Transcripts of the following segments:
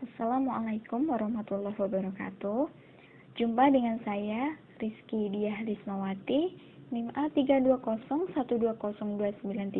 Assalamualaikum warahmatullahi wabarakatuh. Jumpa dengan saya, Rizky Diah Rismawati, NIM A320120293,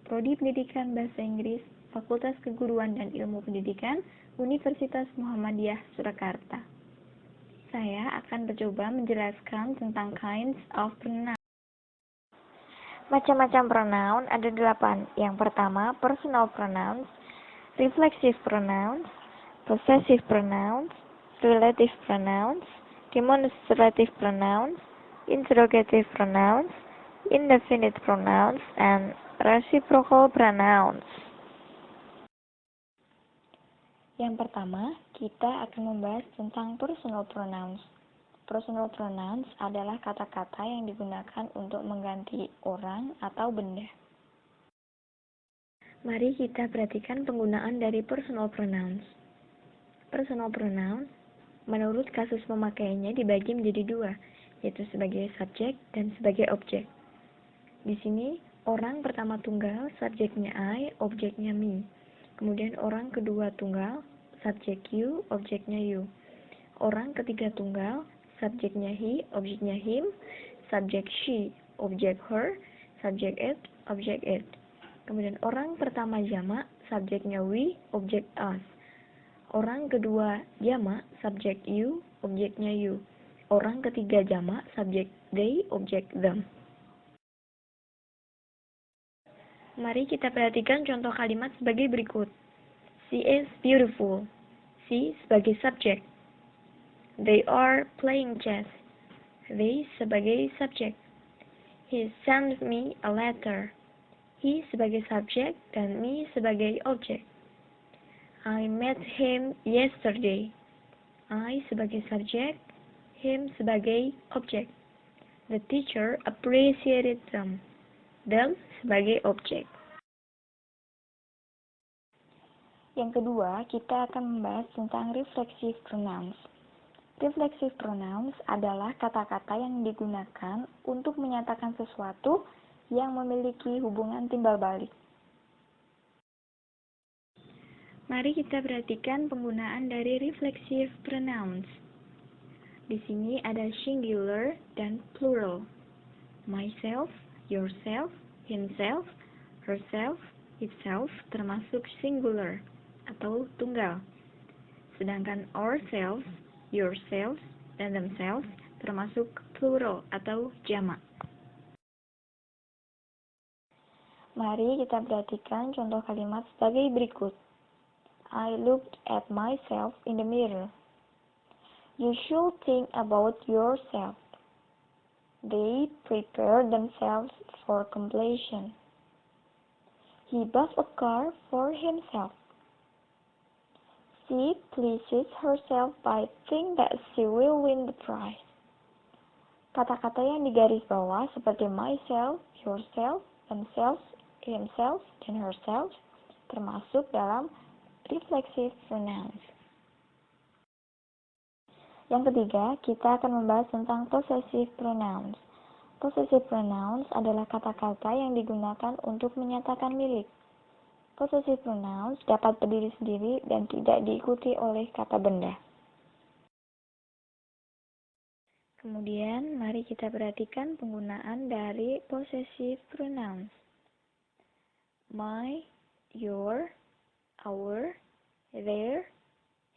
Prodi Pendidikan Bahasa Inggris, Fakultas Keguruan dan Ilmu Pendidikan, Universitas Muhammadiyah Surakarta. Saya akan mencoba menjelaskan tentang kinds of pronouns. Macam-macam pronoun ada 8. Yang pertama, personal pronouns, reflexive pronouns, possessive pronouns, relative pronouns, demonstrative pronouns, interrogative pronouns, indefinite pronouns, and reciprocal pronouns. Yang pertama, kita akan membahas tentang personal pronouns. Personal pronouns adalah kata-kata yang digunakan untuk mengganti orang atau benda. Mari kita perhatikan penggunaan dari personal pronouns. Personal pronoun, menurut kasus pemakaiannya dibagi menjadi dua, yaitu sebagai subjek dan sebagai objek. Di sini, orang pertama tunggal, subjeknya I, objeknya me. Kemudian orang kedua tunggal, subjek you, objeknya you. Orang ketiga tunggal, subjeknya he, objeknya him, subjek she, objek her, subjek it, objek it. Kemudian orang pertama jamak, subjeknya we, objek us. Orang kedua jamak, subjek you, objeknya you. Orang ketiga jamak, subjek they, objek them. Mari kita perhatikan contoh kalimat sebagai berikut. She is beautiful. She sebagai subjek. They are playing chess. They sebagai subjek. He sent me a letter. He sebagai subjek dan me sebagai objek. I met him yesterday. I sebagai subjek, him sebagai objek. The teacher appreciated them. Them sebagai objek. Yang kedua, kita akan membahas tentang reflexive pronouns. Reflexive pronouns adalah kata-kata yang digunakan untuk menyatakan sesuatu yang memiliki hubungan timbal balik. Mari kita perhatikan penggunaan dari reflexive pronouns. Di sini ada singular dan plural. Myself, yourself, himself, herself, itself termasuk singular atau tunggal. Sedangkan ourselves, yourselves, dan themselves termasuk plural atau jamak. Mari kita perhatikan contoh kalimat sebagai berikut. I looked at myself in the mirror. You should think about yourself. They prepare themselves for completion. He bought a car for himself. She pleases herself by thinking that she will win the prize. Kata-kata yang digaris bawah seperti myself, yourself, themselves, himself, dan herself termasuk dalam reflexive pronouns. Yang ketiga, kita akan membahas tentang possessive pronouns. Possessive pronouns adalah kata-kata yang digunakan untuk menyatakan milik. Possessive pronouns dapat berdiri sendiri dan tidak diikuti oleh kata benda. Kemudian, mari kita perhatikan penggunaan dari possessive pronouns. My, your, our, their,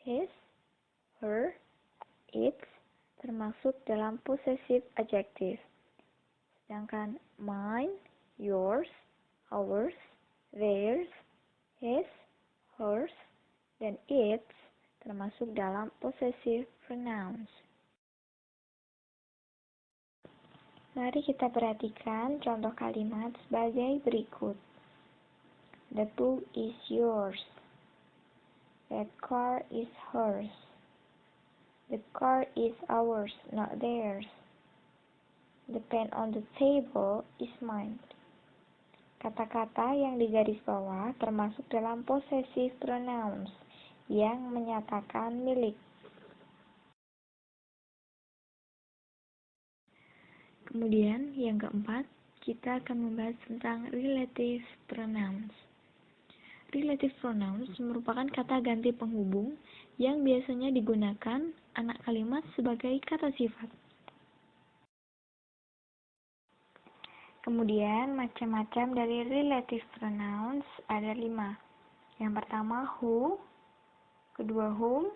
his, her, its termasuk dalam possessive adjective. Sedangkan mine, yours, ours, theirs, his, hers, dan its termasuk dalam possessive pronouns. Mari kita perhatikan contoh kalimat sebagai berikut. The book is yours. That car is hers. The car is ours, not theirs. The pen on the table is mine. Kata-kata yang digaris bawah termasuk dalam possessive pronouns yang menyatakan milik. Kemudian yang keempat, kita akan membahas tentang relative pronouns. Relative pronouns merupakan kata ganti penghubung yang biasanya digunakan anak kalimat sebagai kata sifat. Kemudian, macam-macam dari relative pronouns ada 5. Yang pertama, who, kedua whom,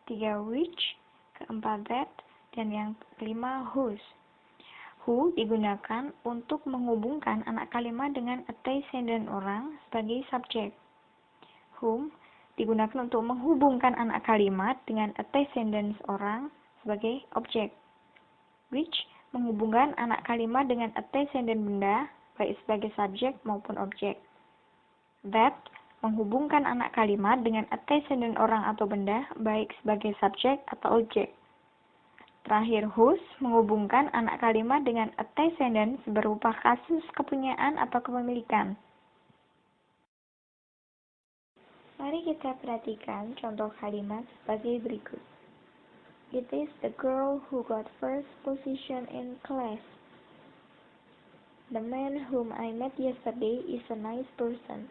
tiga which, keempat that, dan yang kelima whose. Who digunakan untuk menghubungkan anak kalimat dengan antecedent orang sebagai subjek. Whom digunakan untuk menghubungkan anak kalimat dengan antecedent orang sebagai objek. Which menghubungkan anak kalimat dengan antecedent benda, baik sebagai subjek maupun objek. That menghubungkan anak kalimat dengan antecedent orang atau benda, baik sebagai subjek atau objek. Terakhir, whose menghubungkan anak kalimat dengan antecedent berupa kasus kepunyaan atau kepemilikan. Mari kita perhatikan contoh kalimat sebagai berikut. It is the girl who got first position in class. The man whom I met yesterday is a nice person.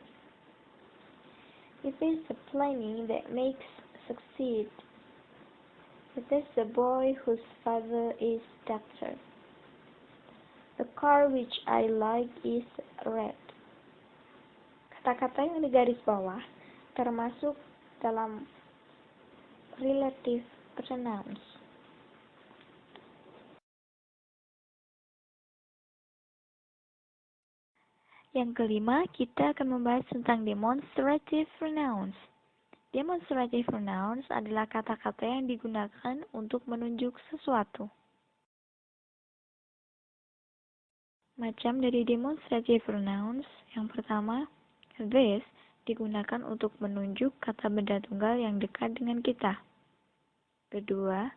It is the planning that makes succeed. It is the boy whose father is doctor. The car which I like is red. Kata-kata yang di garis bawah termasuk dalam relative pronouns. Yang kelima, kita akan membahas tentang demonstrative pronouns. Demonstrative pronouns adalah kata-kata yang digunakan untuk menunjuk sesuatu. Macam dari demonstrative pronouns, yang pertama, this digunakan untuk menunjuk kata benda tunggal yang dekat dengan kita. Kedua,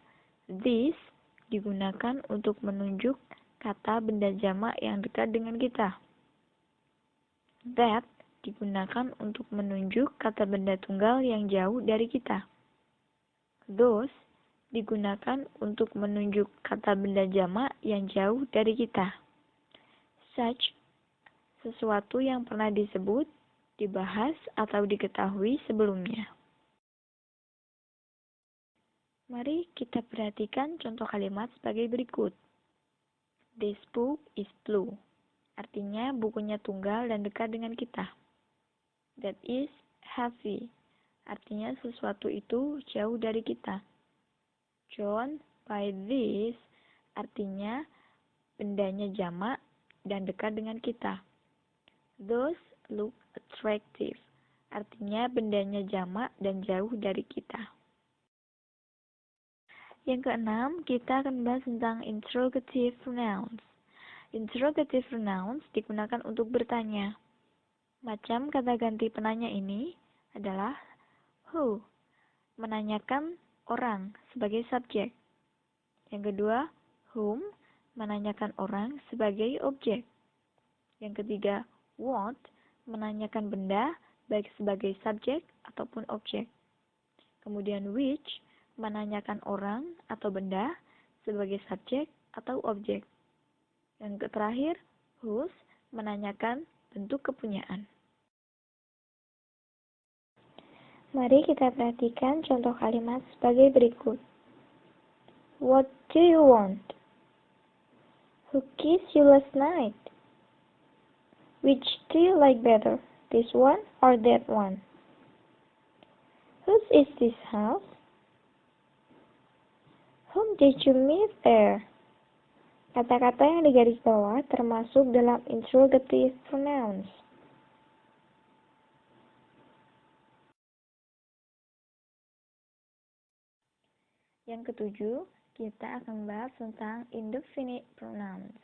this digunakan untuk menunjuk kata benda jamak yang dekat dengan kita. That digunakan untuk menunjuk kata benda tunggal yang jauh dari kita. Those digunakan untuk menunjuk kata benda jamak yang jauh dari kita. Such, sesuatu yang pernah disebut, dibahas, atau diketahui sebelumnya. Mari kita perhatikan contoh kalimat sebagai berikut. This book is blue. Artinya bukunya tunggal dan dekat dengan kita. That is heavy. Artinya sesuatu itu jauh dari kita. John buy this. Artinya bendanya jamak dan dekat dengan kita. Those look attractive. Artinya bendanya jamak dan jauh dari kita. Yang keenam, kita akan membahas tentang interrogative pronouns. Interrogative pronouns digunakan untuk bertanya. Macam kata ganti penanya ini adalah who, menanyakan orang sebagai subjek. Yang kedua, whom, menanyakan orang sebagai objek. Yang ketiga, what, menanyakan benda baik sebagai subjek ataupun objek. Kemudian which, menanyakan orang atau benda sebagai subjek atau objek. Yang terakhir, whose, menanyakan bentuk kepunyaan. Mari kita perhatikan contoh kalimat sebagai berikut. What do you want? Who kissed you last night? Which do you like better, this one or that one? Whose is this house? Whom did you meet there? Kata-kata yang di garis bawah termasuk dalam interrogative pronouns. Yang ketujuh, kita akan membahas tentang indefinite pronouns.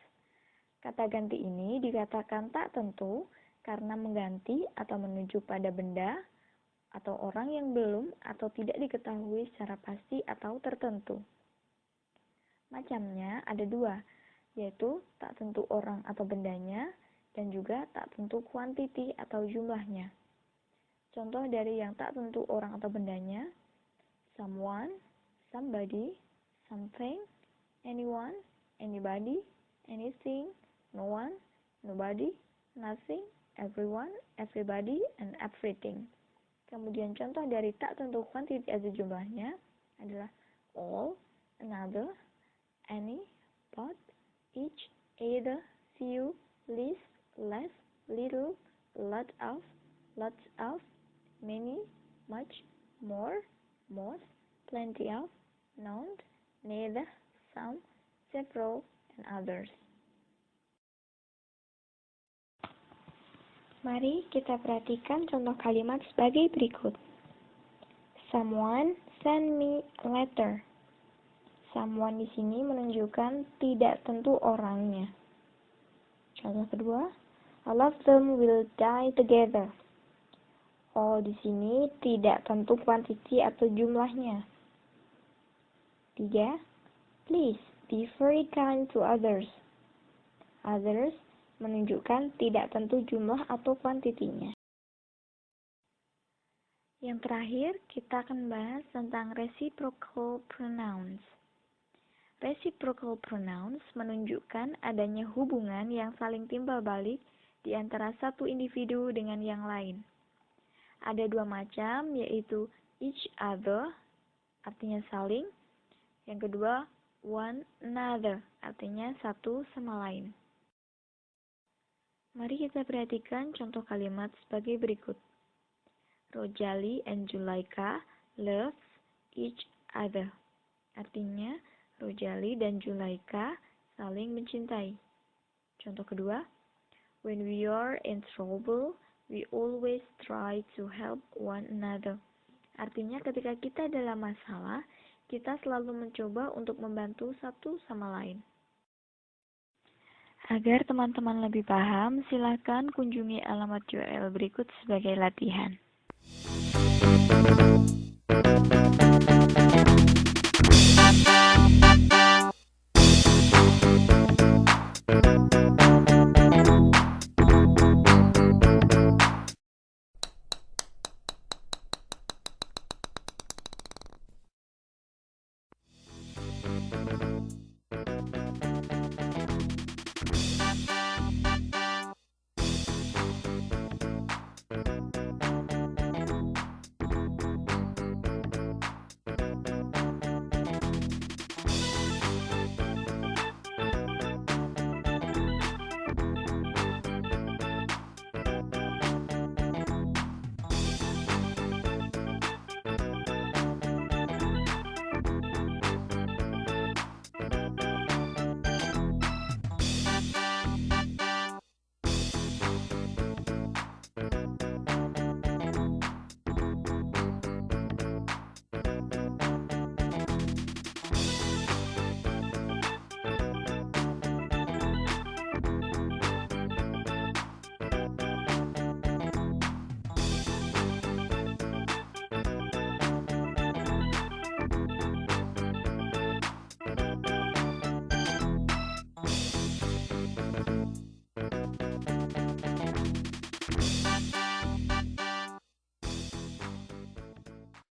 Kata ganti ini dikatakan tak tentu karena mengganti atau menuju pada benda atau orang yang belum atau tidak diketahui secara pasti atau tertentu. Macamnya ada dua, yaitu tak tentu orang atau bendanya dan juga tak tentu kuantiti atau jumlahnya. Contoh dari yang tak tentu orang atau bendanya, someone, somebody, something, anyone, anybody, anything, no one, nobody, nothing, everyone, everybody, and everything. Kemudian contoh dari tak tentu quantity atau jumlahnya adalah all, another, any, but, each, either, few, least, less, little, lot of, lots of, many, much, more, most, plenty of, none, neither, some, several, and others. Mari kita perhatikan contoh kalimat sebagai berikut. Someone sent me a letter. Someone di sini menunjukkan tidak tentu orangnya. Contoh kedua, all of them will die together. All di sini tidak tentu kuantiti atau jumlahnya. 3. Please be very kind to others. Others menunjukkan tidak tentu jumlah atau kuantitinya. Yang terakhir, kita akan bahas tentang reciprocal pronouns. Reciprocal pronouns menunjukkan adanya hubungan yang saling timbal balik di antara satu individu dengan yang lain. Ada dua macam, yaitu each other, artinya saling. Yang kedua, one another, artinya satu sama lain. Mari kita perhatikan contoh kalimat sebagai berikut. Rojali and Zulaika love each other. Artinya, Rojali dan Zulaika saling mencintai. Contoh kedua, when we are in trouble, we always try to help one another. Artinya, ketika kita dalam masalah, kita selalu mencoba untuk membantu satu sama lain. Agar teman-teman lebih paham, silakan kunjungi alamat URL berikut sebagai latihan.